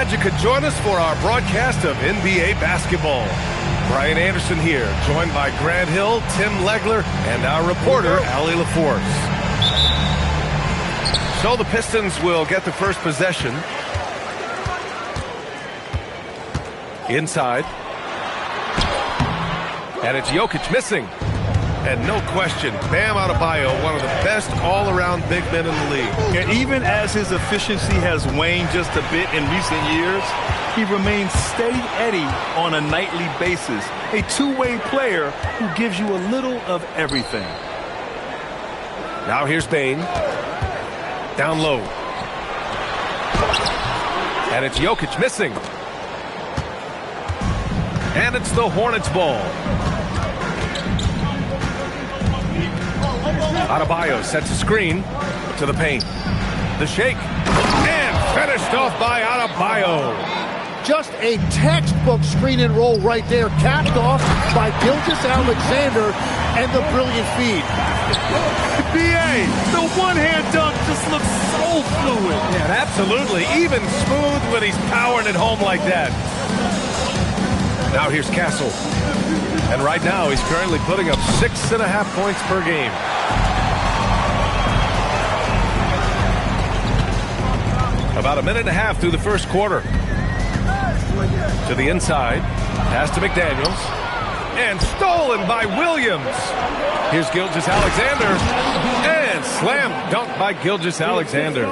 glad you could join us for our broadcast of NBA basketball. Brian Anderson here, joined by Grant Hill, Tim Legler, and our reporter, Allie LaForce. So the Pistons will get the first possession. Inside. And it's Jokic missing. And no question, Bam Adebayo, one of the best all-around big men in the league. And even as his efficiency has waned just a bit in recent years, he remains steady Eddie on a nightly basis. A two-way player who gives you a little of everything. Now here's Bane. Down low. And it's Jokic missing. And it's the Hornets ball. Adebayo sets a screen to the paint. The shake. And finished off by Adebayo. Just a textbook screen and roll right there, capped off by Gilgeous-Alexander and the brilliant feed. B.A., the one-hand dunk just looks so fluid. Yeah, absolutely. Even smooth when he's powering it home like that. Now here's Castle. And right now he's currently putting up 6.5 points per game. About a minute and a half through the first quarter. To the inside. Pass to McDaniels. And stolen by Williams. Here's Gilgeous-Alexander. And slam dunk by Gilgeous-Alexander.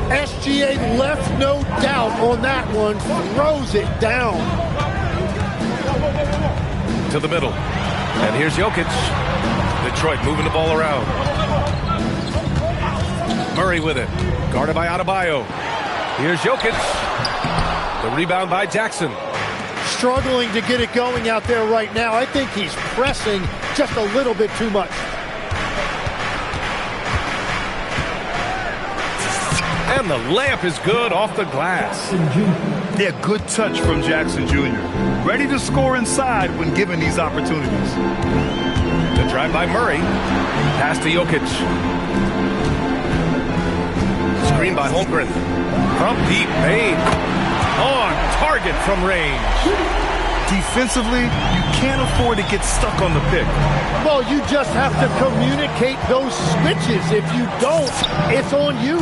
SGA left no doubt on that one. Throws it down. To the middle. And here's Jokic. Detroit moving the ball around. Murray with it. Guarded by Adebayo. Here's Jokic. The rebound by Jackson. Struggling to get it going out there right now. I think he's pressing just a little bit too much. And the layup is good off the glass. Yeah, good touch from Jackson Jr. Ready to score inside when given these opportunities. The drive by Murray. Pass to Jokic. Screen by Holmgren. From deep, Bane. On target from range. Defensively, you can't afford to get stuck on the pick. Well, you just have to communicate those switches. If you don't, it's on you.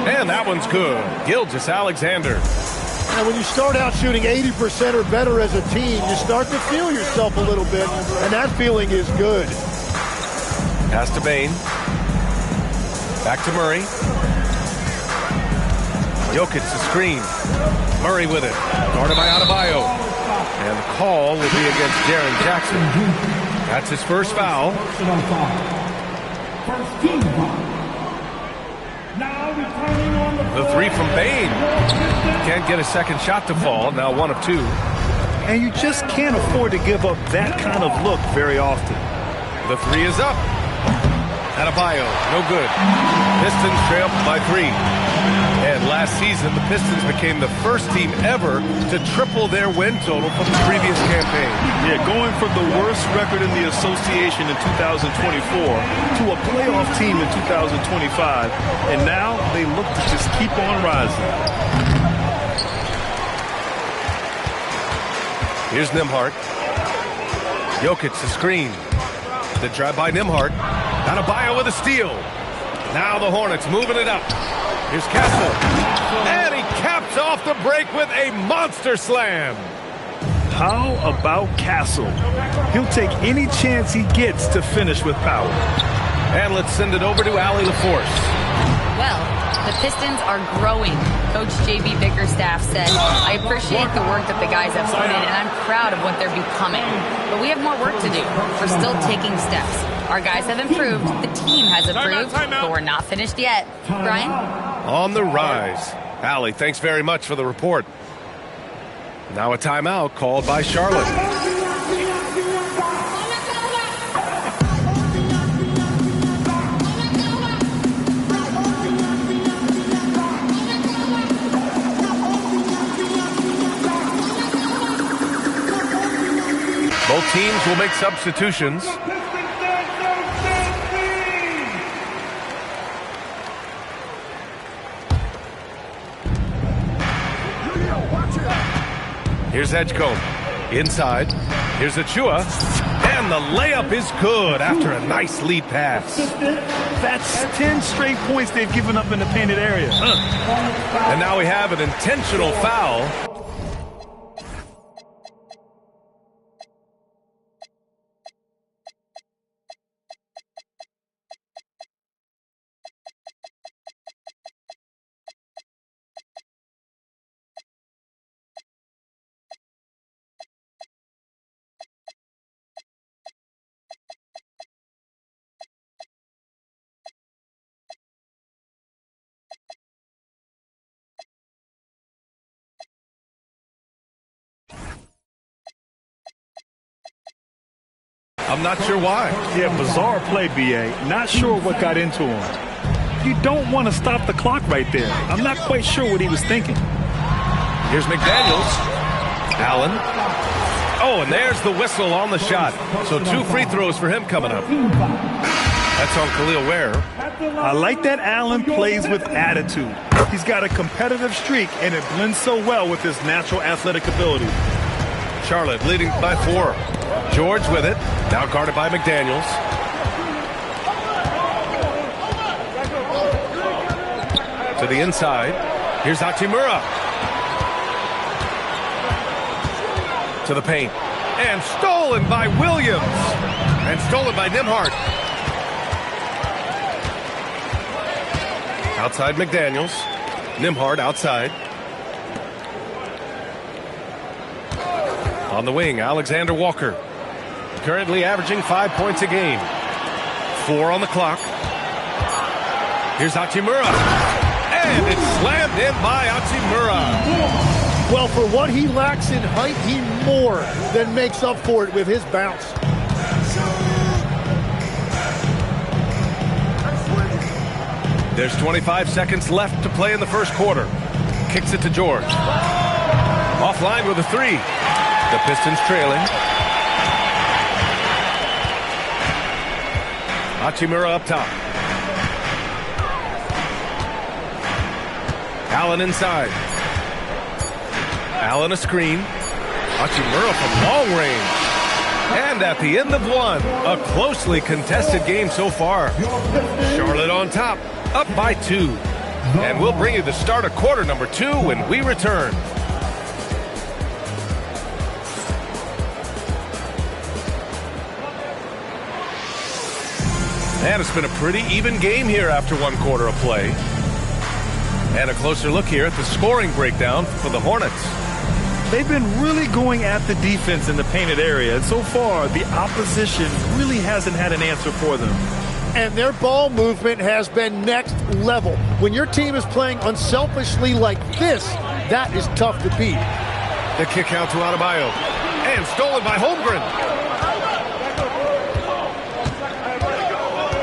And that one's good. Gilgeous-Alexander. And when you start out shooting 80% or better as a team, you start to feel yourself a little bit, and that feeling is good. Pass to Bane. Back to Murray. Jokic the screen. Murray with it. Guarded by Adebayo. And the call will be against Jaren Jackson. That's his first foul. The three from Bane. Can't get a second shot to fall. Now 1 of 2. And you just can't afford to give up that kind of look very often. The three is up. Adebayo, no good. Pistons trail by 3. And last season, the Pistons became the first team ever to triple their win total from the previous campaign. Yeah, going from the worst record in the association in 2024 to a playoff team in 2025. And now they look to just keep on rising. Here's Nembhard. Jokic the screen. The drive by Nembhard. Adebayo with a steal. Now the Hornets moving it up. Here's Castle. And he caps off the break with a monster slam. How about Castle? He'll take any chance he gets to finish with power. And let's send it over to Allie LaForce. Well, the Pistons are growing. Coach J.B. Bickerstaff said, I appreciate the work that the guys have put in, and I'm proud of what they're becoming. But we have more work to do. We're still taking steps. Our guys have improved, the team has improved, but we're not finished yet. Brian? On the rise. Allie, thanks very much for the report. Now a timeout called by Charlotte. Both teams will make substitutions. Here's Edgecombe. Inside. Here's Achua. And the layup is good after a nice lead pass. That's 10 straight points they've given up in the painted area. And now we have an intentional foul. I'm not sure why. Yeah, bizarre play, B.A. Not sure what got into him. You don't want to stop the clock right there. I'm not quite sure what he was thinking. Here's McDaniels. Allen. Oh, and there's the whistle on the shot. So 2 free throws for him coming up. That's on Khalil Ware. I like that Allen plays with attitude. He's got a competitive streak, and it blends so well with his natural athletic ability. Charlotte leading by 4. George with it. Now guarded by McDaniels. To the inside. Here's Hachimura. To the paint. And stolen by Williams. And stolen by Nembhard. Outside McDaniels. Nembhard outside. On the wing, Alexander Walker. Currently averaging 5 points a game. 4 on the clock. Here's Hachimura. And it's slammed in by Hachimura. Well, for what he lacks in height, he more than makes up for it with his bounce. There's 25 seconds left to play in the first quarter. Kicks it to George. Offline with a 3. The Pistons trailing. Hachimura up top. Allen inside. Allen a screen. Hachimura from long range. And at the end of one, a closely contested game so far. Charlotte on top, up by 2. And we'll bring you the start of quarter number 2 when we return. And it's been a pretty even game here after 1 quarter of play. And a closer look here at the scoring breakdown for the Hornets. They've been really going at the defense in the painted area, and so far the opposition really hasn't had an answer for them. And their ball movement has been next level. When your team is playing unselfishly like this, that is tough to beat. The kick out to Adebayo. And stolen by Holmgren.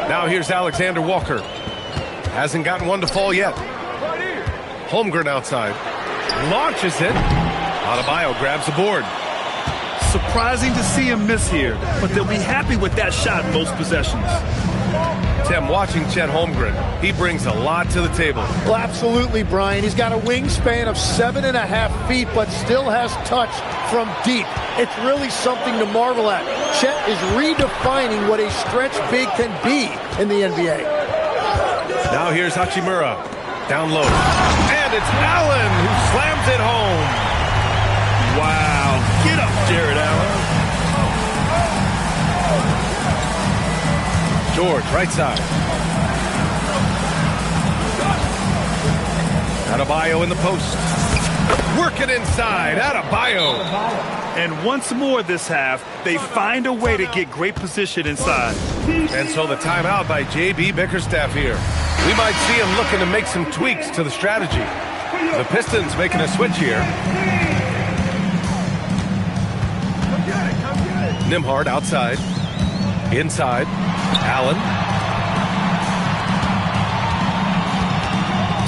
Now here's Alexander Walker. Hasn't gotten one to fall yet. Holmgren outside. Launches it. Adebayo grabs the board. Surprising to see him miss here, but they'll be happy with that shot most possessions. Tim, watching Chet Holmgren, he brings a lot to the table. Well, absolutely, Brian. He's got a wingspan of 7.5 feet, but still has touch from deep. It's really something to marvel at. Chet is redefining what a stretch big can be in the NBA. Now here's Hachimura. Down low. And it's Allen who slams it home. Wow. Get up, Jared Allen. George, right side. Adebayo in the post. Working inside. Adebayo. And once more this half, they find a way to get great position inside. And so the timeout by J.B. Bickerstaff here. We might see him looking to make some tweaks to the strategy. The Pistons making a switch here. Nembhard outside. Inside. Allen.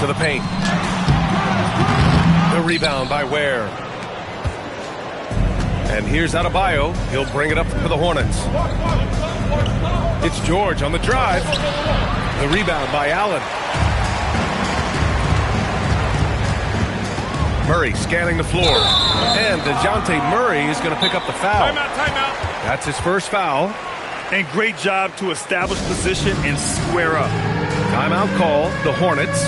To the paint. The rebound by Ware. And here's Adebayo. He'll bring it up for the Hornets. It's George on the drive. The rebound by Allen. Murray scanning the floor. And DeJounte Murray is going to pick up the foul. Timeout. That's his first foul. And great job to establish position and square up. Timeout call, the Hornets.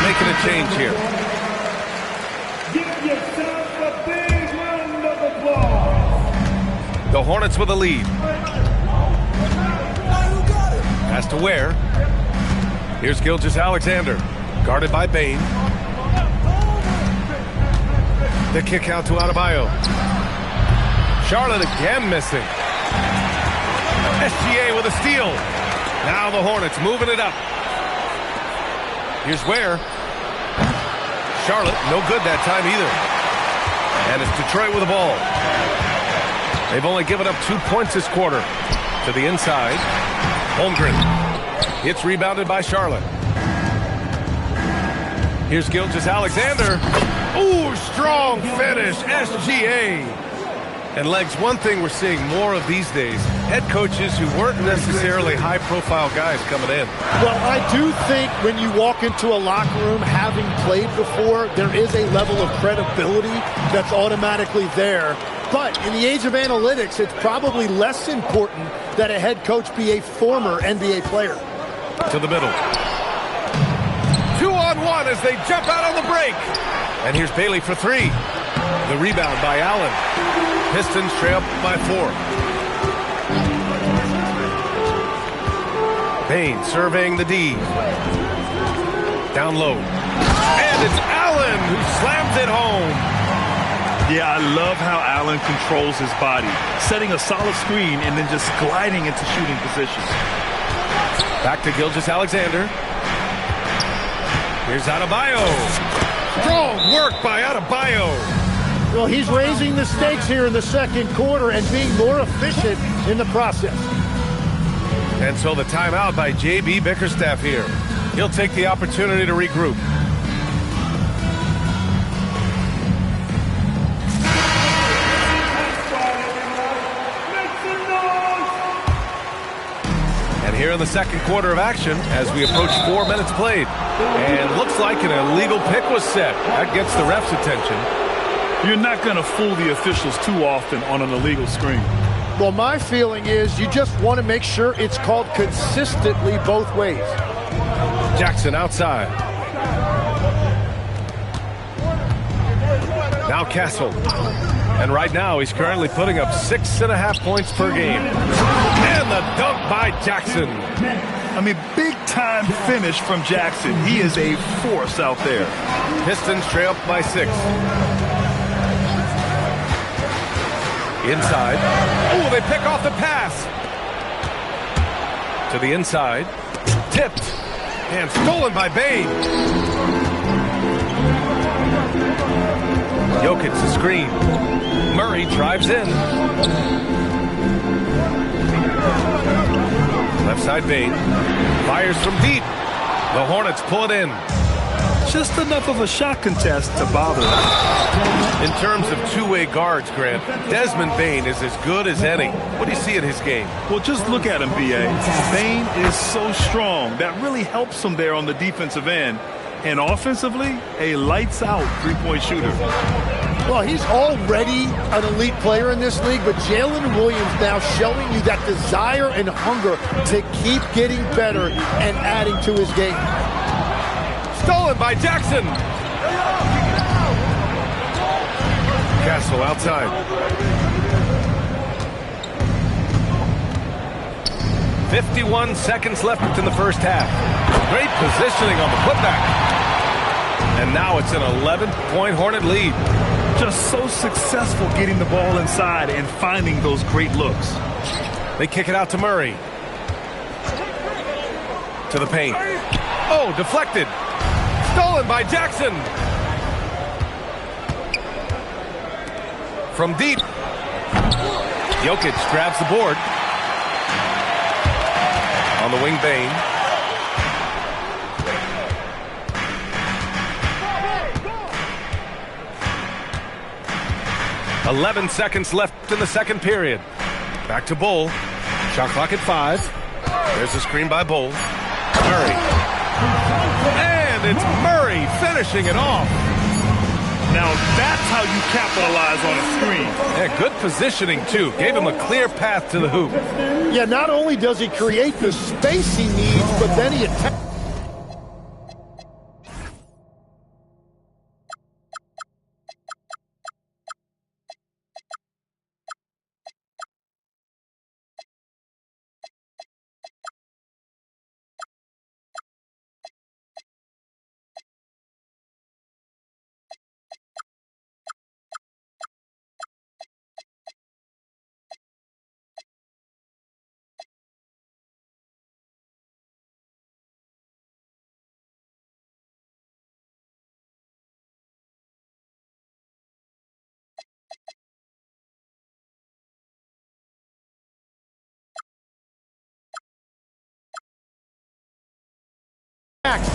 Making a change here. Give yourself a big round of applause. The Hornets with a lead. Has to Ware. Here's Gilgeous-Alexander. Guarded by Bane. The kick out to Adebayo. Charlotte again missing. SGA with a steal. Now the Hornets moving it up. Here's Ware. Charlotte, no good that time either. And it's Detroit with the ball. They've only given up 2 points this quarter. To the inside. Holmgren. It's rebounded by Charlotte. Here's Gilgeous-Alexander. Ooh, strong finish. SGA. And Legs, one thing we're seeing more of these days, head coaches who weren't necessarily high-profile guys coming in. Well, I do think when you walk into a locker room having played before, there is a level of credibility that's automatically there. But in the age of analytics, it's probably less important that a head coach be a former NBA player. To the middle. 2-on-1 as they jump out on the break. And here's Bailey for three. The rebound by Allen. Pistons trail by 4. Bane surveying the D. Down low. And it's Allen who slams it home. Yeah, I love how Allen controls his body, setting a solid screen and then just gliding into shooting position. Back to Gilgeous-Alexander. Here's Adebayo. Strong work by Adebayo. Well, he's raising the stakes here in the second quarter and being more efficient in the process. And so the timeout by J.B. Bickerstaff here. He'll take the opportunity to regroup. And here in the second quarter of action, as we approach 4 minutes played. And looks like an illegal pick was set. That gets the ref's attention. You're not going to fool the officials too often on an illegal screen. Well, my feeling is you just want to make sure it's called consistently both ways. Jackson outside. Now Castle. And right now he's currently putting up 6.5 points per game. And the dunk by Jackson. I mean, big-time finish from Jackson. He is a force out there. Pistons trail by 6. Inside. Oh, they pick off the pass. To the inside. Tipped. And stolen by Bane. Jokic the screen. Murray drives in. Left side Bane. Fires from deep. The Hornets pull it in. Just enough of a shot contest to bother them. In terms of two-way guards, Grant, Desmond Bane is as good as any. What do you see in his game? Well, just look at him, B.A. Bane is so strong. That really helps him there on the defensive end. And offensively, a lights-out three-point shooter. Well, he's already an elite player in this league, but Jalen Williams now showing you that desire and hunger to keep getting better and adding to his game. Stolen by Jackson. Castle outside. 51 seconds left in the first half. Great positioning on the putback. And now it's an 11-point Hornet lead. Just so successful getting the ball inside and finding those great looks. They kick it out to Murray. To the paint. Oh, deflected. Stolen by Jackson. from deep. Jokic grabs the board. On the wing, Bane. "11 seconds left in the second period." Back to Bull. Shot clock at 5. There's a screen by Bull. Murray. And it's Murray finishing it off. Now that's how you capitalize on a screen. Yeah, good positioning, too. Gave him a clear path to the hoop. Yeah, not only does he create the space he needs, but then he attacks.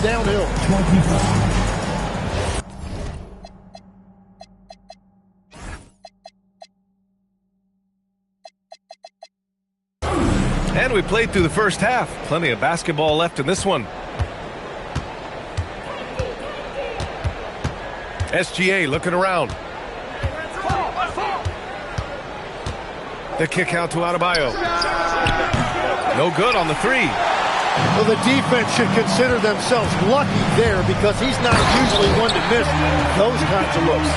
Downhill. And we played through the first half. Plenty of basketball left in this one. SGA looking around. The kick out to Adebayo. No good on the 3. Well, the defense should consider themselves lucky there because he's not usually one to miss those kinds of looks.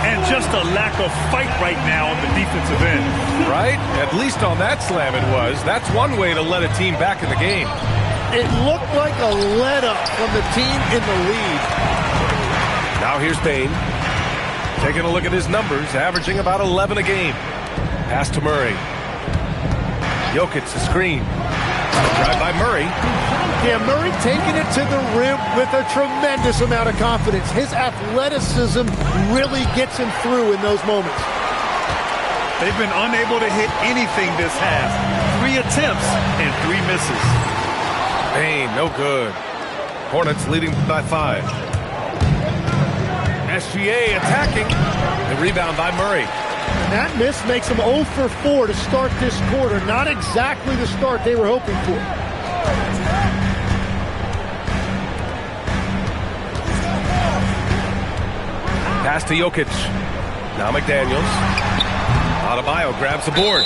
And just a lack of fight right now on the defensive end. Right? At least on that slam it was. That's one way to let a team back in the game. It looked like a let-up from the team in the lead. Now here's Bane. Taking a look at his numbers, averaging about 11 a game. Pass to Murray. Jokic the screen. Drive by Murray. Yeah, Murray taking it to the rim with a tremendous amount of confidence. His athleticism really gets him through in those moments. They've been unable to hit anything this half. 3 attempts and 3 misses. Bane, no good. Hornets leading by 5. SGA attacking. The rebound by Murray. And that miss makes them 0 for 4 to start this quarter. Not exactly the start they were hoping for. Pass to Jokic. Now McDaniels. Adebayo grabs the board.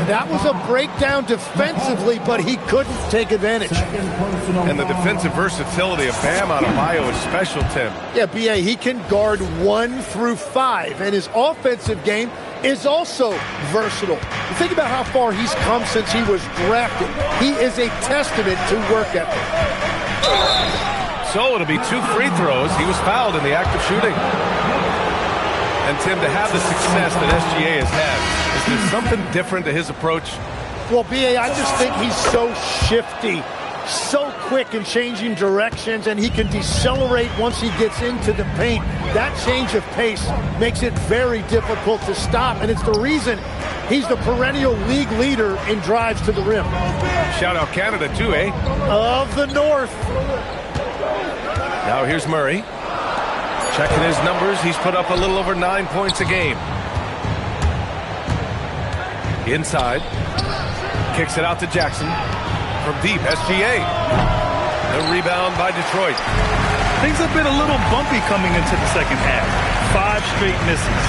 That was a breakdown defensively, but he couldn't take advantage. And the defensive versatility of Bam Adebayo is special, Tim. Yeah, B.A., he can guard 1 through 5, and his offensive game is also versatile. You think about how far he's come since he was drafted. He is a testament to work ethic. So it'll be 2 free throws. He was fouled in the act of shooting. And, Tim, to have the success that SGA has had, is there something different to his approach? Well, B.A., I just think he's so shifty, so quick in changing directions, and he can decelerate once he gets into the paint. That change of pace makes it very difficult to stop, and it's the reason he's the perennial league leader in drives to the rim. Shout out Canada, too, eh? Of the North. Now here's Murray. Checking his numbers, he's put up a little over 9 points a game. Inside. Kicks it out to Jackson. From deep, SGA. The rebound by Detroit. Things have been a little bumpy coming into the second half. 5 straight misses.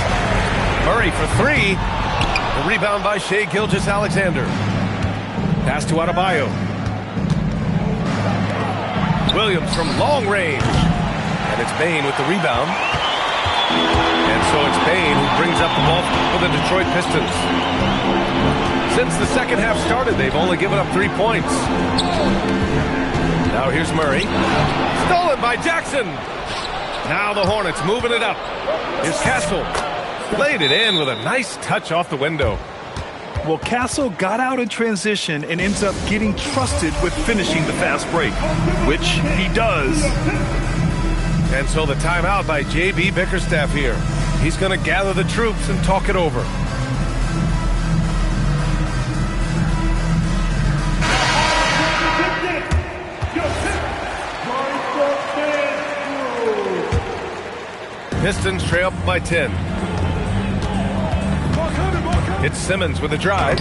Murray for 3. The rebound by Shai Gilgeous-Alexander. Pass to Adebayo. Williams from long range. And it's Bane with the rebound. And so it's Bane who brings up the ball for the Detroit Pistons. Since the second half started, they've only given up 3 points. Now here's Murray. Stolen by Jackson. Now the Hornets moving it up. Here's Castle. Laid it in with a nice touch off the window. Well, Castle got out in transition and ends up getting trusted with finishing the fast break, which he does. And so the timeout by J.B. Bickerstaff here. He's going to gather the troops and talk it over. Pistons trail up by 10. It's Simmons with a drive.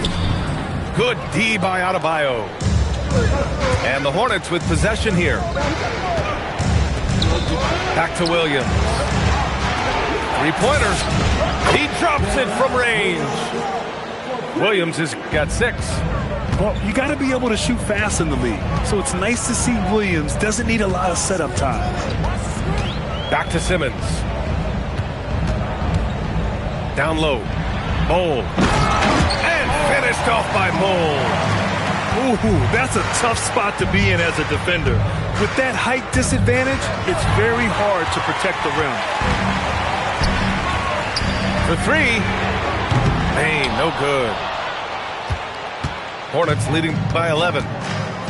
Good D by Adebayo. And the Hornets with possession here. Back to Williams. Three-pointer. He drops it from range. Williams has got 6. Well, you got to be able to shoot fast in the league. So it's nice to see Williams doesn't need a lot of setup time. Back to Simmons. Down low. Mole. And finished off by Mole. Ooh, that's a tough spot to be in as a defender. With that height disadvantage, it's very hard to protect the rim. For 3. Hey, no good. Hornets leading by 11.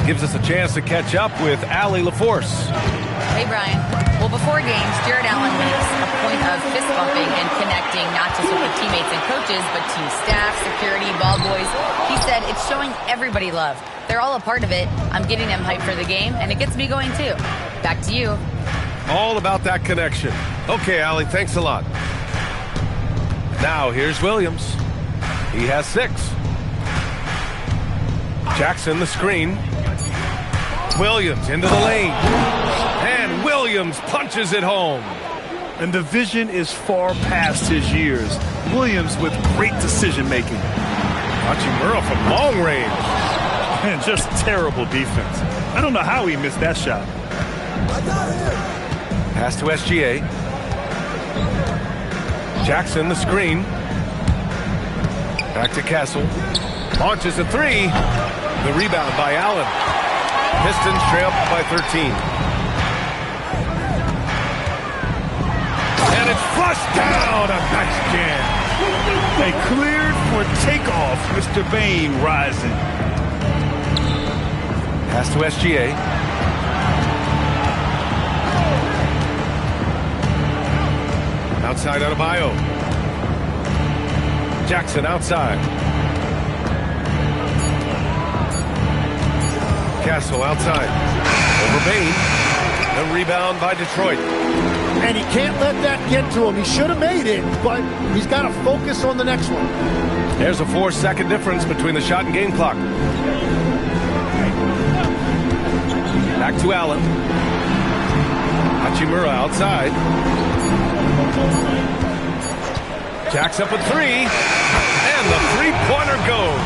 Gives us a chance to catch up with Allie LaForce. Hey, Brian. Well, before games, Jared Allen makes a point of fist bumping and connecting not just with the teammates and coaches, but team staff, security, ball boys. He said it's showing everybody love. They're all a part of it. I'm getting them hyped for the game, and it gets me going too. Back to you. All about that connection. Okay, Allie, thanks a lot. Now, here's Williams. He has 6. Jackson, the screen. Williams into the lane. And Williams punches it home. And the vision is far past his years. Williams with great decision-making. Hachimura from long range. And just terrible defense. I don't know how he missed that shot. Pass to SGA. Jackson, the screen. Back to Castle. Launches a 3. The rebound by Allen. Pistons trail by 13. And it's flushed down. A nice jam. They cleared for takeoff. Mr. Bain rising. Pass to SGA. Outside Adebayo. Jackson outside. Castle outside. Over Bain. A rebound by Detroit. And he can't let that get to him. He should have made it, but he's got to focus on the next one. There's a 4-second difference between the shot and game clock. Back to Allen. Hachimura outside. Jacks up a 3. And the three-pointer goes.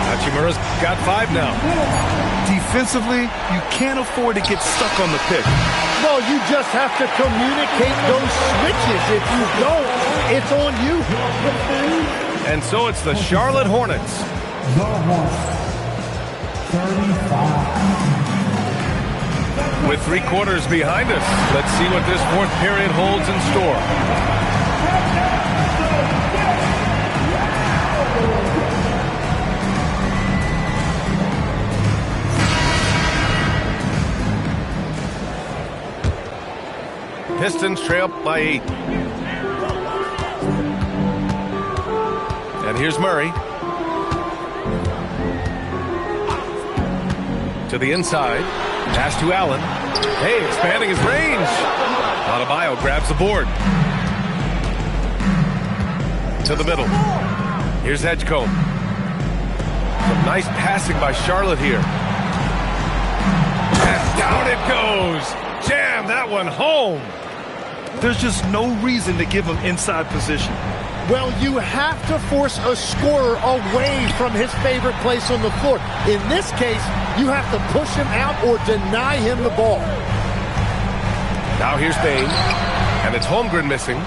Hachimura's got 5 now. Defensively, you can't afford to get stuck on the pick. Well, you just have to communicate those switches. If you don't, it's on you. And so it's the Charlotte Hornets. The Hornets, 35. With 3 quarters behind us, let's see what this 4th period holds in store. Pistons trail by 8. And here's Murray. To the inside. Pass to Allen. Hey, expanding his range. Adebayo grabs the board. To the middle. Here's Edgecombe. Some nice passing by Charlotte here. And down it goes. Jam that one home. There's just no reason to give him inside position. Well, you have to force a scorer away from his favorite place on the floor. In this case, you have to push him out or deny him the ball. Now here's Bain, and it's Holmgren missing.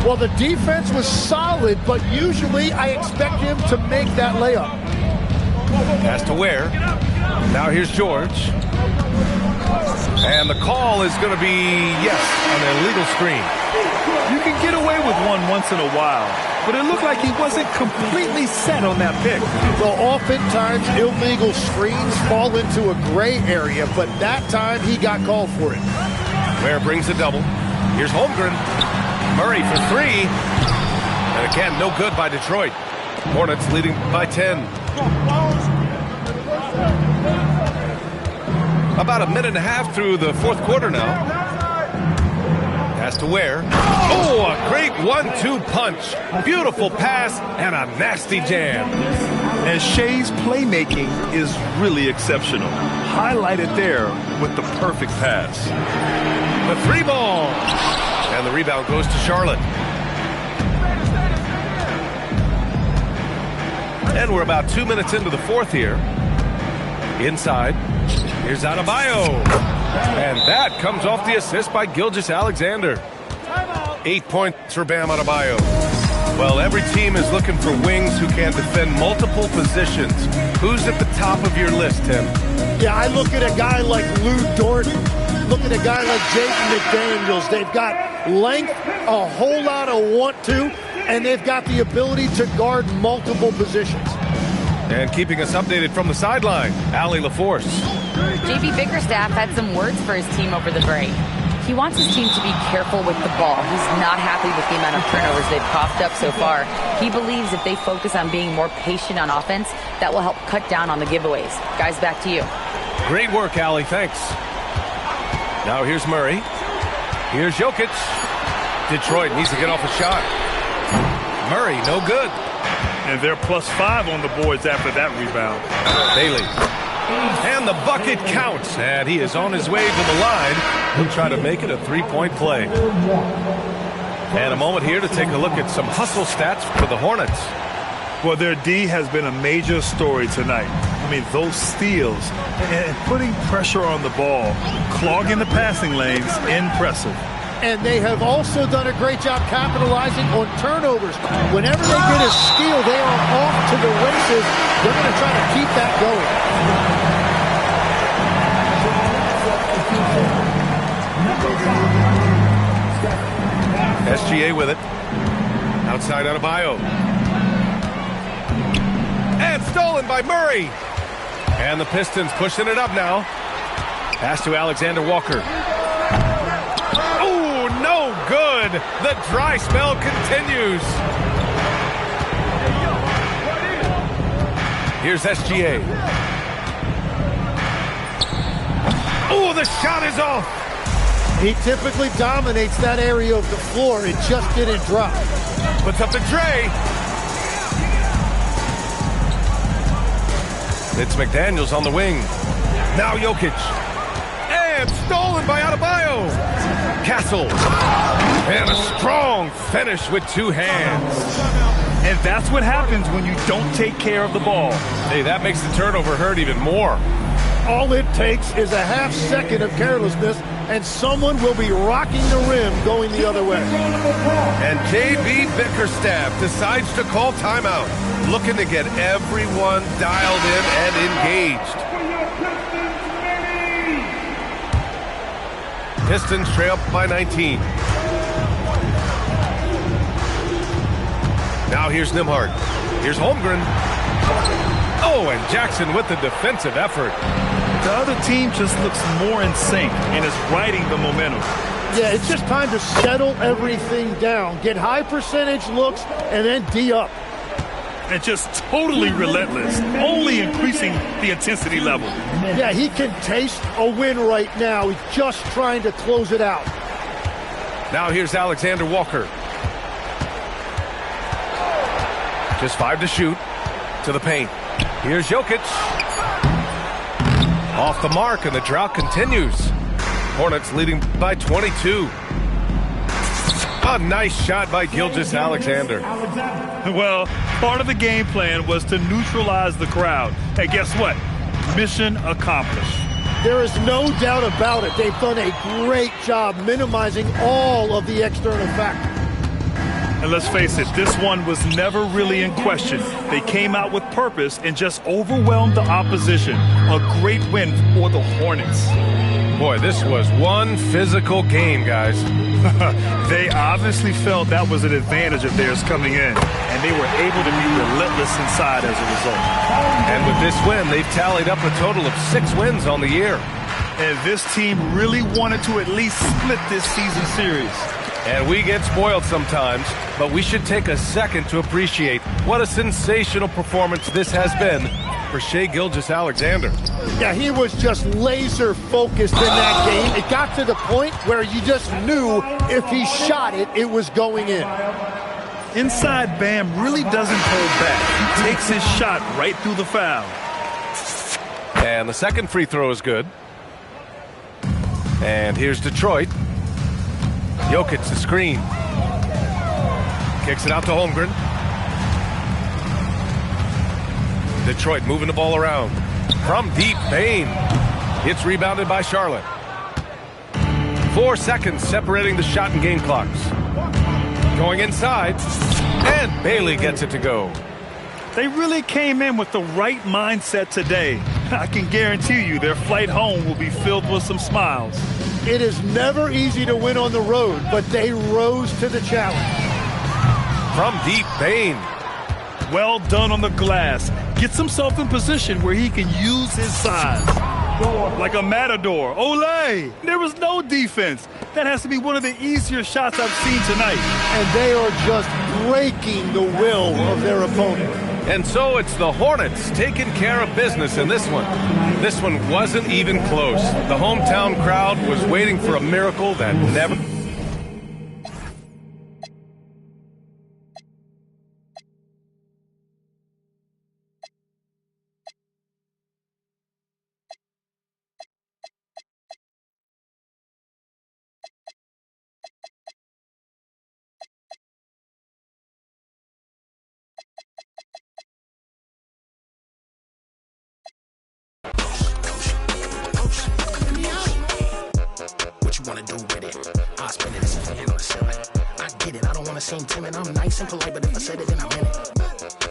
Well, the defense was solid, but usually I expect him to make that layup. Pass to Ware. Now here's George. And the call is going to be, yes, an illegal screen. You can get away with one once in a while, but it looked like he wasn't completely set on that pick. Well, oftentimes illegal screens fall into a gray area, but that time he got called for it. Ware brings a double. Here's Holmgren. Murray for three. And again, no good by Detroit. Hornets leading by 10. About a minute and a half through the fourth quarter now. Pass to Ware. Oh, a great 1-2 punch. Beautiful pass and a nasty jam. And Shea's playmaking is really exceptional. Highlighted there with the perfect pass. The three ball. And the rebound goes to Charlotte. And we're about 2 minutes into the fourth here. Inside. Here's Adebayo. And that comes off the assist by Gilgeous-Alexander. 8 points for Bam Adebayo. Well, every team is looking for wings who can defend multiple positions. Who's at the top of your list, Tim? Yeah, I look at a guy like Lou Dort. Look at a guy like Jaden McDaniels. They've got length, a whole lot of want to, and they've got the ability to guard multiple positions. And keeping us updated from the sideline, Allie LaForce. JB Bickerstaff had some words for his team over the break. He wants his team to be careful with the ball. He's not happy with the amount of turnovers they've coughed up so far. He believes if they focus on being more patient on offense, that will help cut down on the giveaways. Guys, back to you. Great work, Allie. Thanks. Now here's Murray. Here's Jokic. Detroit needs to get off a shot. Murray, no good. And they're +5 on the boards after that rebound. Bailey. And the bucket counts. And he is on his way to the line. He'll try to make it a three-point play. And a moment here to take a look at some hustle stats for the Hornets. Well, their D has been a major story tonight. I mean, those steals and putting pressure on the ball, clogging the passing lanes, impressive. And they have also done a great job capitalizing on turnovers. Whenever they get a steal, they are off to the races. They're going to try to keep that going. SGA with it. Outside Adebayo. And stolen by Murray. And the Pistons pushing it up now. Pass to Alexander Walker. Oh, no good. The dry spell continues. Here's SGA. Oh, the shot is off. He typically dominates that area of the floor. It just didn't drop. Puts up the tray. It's McDaniels on the wing. Now Jokic. And stolen by Adebayo. Castle. And a strong finish with two hands. And that's what happens when you don't take care of the ball. Hey, that makes the turnover hurt even more. All it takes is a half second of carelessness, and someone will be rocking the rim going the other way. And JB Bickerstaff decides to call timeout, looking to get everyone dialed in and engaged. Pistons trail by 19. Now here's Nembhard. Here's Holmgren. Oh, and Jackson with the defensive effort. The other team just looks more in sync and is riding the momentum. Yeah, it's just time to settle everything down. Get high percentage looks and then D up. And just totally relentless, only increasing the intensity level. Yeah, he can taste a win right now. He's just trying to close it out. Now here's Alexander Walker. Just 5 to shoot. To the paint. Here's Jokic. Off the mark, and the drought continues. Hornets leading by 22. A nice shot by Gilgeous-Alexander. Well, part of the game plan was to neutralize the crowd. Hey, guess what? Mission accomplished. There is no doubt about it. They've done a great job minimizing all of the external factors. And let's face it, this one was never really in question. They came out with purpose and just overwhelmed the opposition. A great win for the Hornets. Boy, this was one physical game, guys. They obviously felt that was an advantage of theirs coming in, and they were able to be relentless inside as a result. And with this win, they've tallied up a total of 6 wins on the year. And this team really wanted to at least split this season series. And we get spoiled sometimes, but we should take a second to appreciate what a sensational performance this has been for Shai Gilgeous-Alexander. Yeah, he was just laser focused in that game. It got to the point where you just knew if he shot it, it was going in. Inside Bam really doesn't hold back. He takes his shot right through the foul. And the second free throw is good. And here's Detroit. Jokic the screen. Kicks it out to Holmgren. Detroit moving the ball around. From deep, Bane. It's rebounded by Charlotte. 4 seconds separating the shot and game clocks. Going inside. And Bailey gets it to go. They really came in with the right mindset today. I can guarantee you their flight home will be filled with some smiles. It is never easy to win on the road, but they rose to the challenge. From deep, Bane. Well done on the glass. Gets himself in position where he can use his size. Like a matador. Olay! There was no defense. That has to be one of the easier shots I've seen tonight. And they are just breaking the will of their opponent. And so it's the Hornets taking care of business in this one. This one wasn't even close. The hometown crowd was waiting for a miracle that never... What you wanna do with it? I'll spend it as a fan on the ceiling. I get it, I don't wanna seem timid. I'm nice and polite, but if I said it, then I meant it.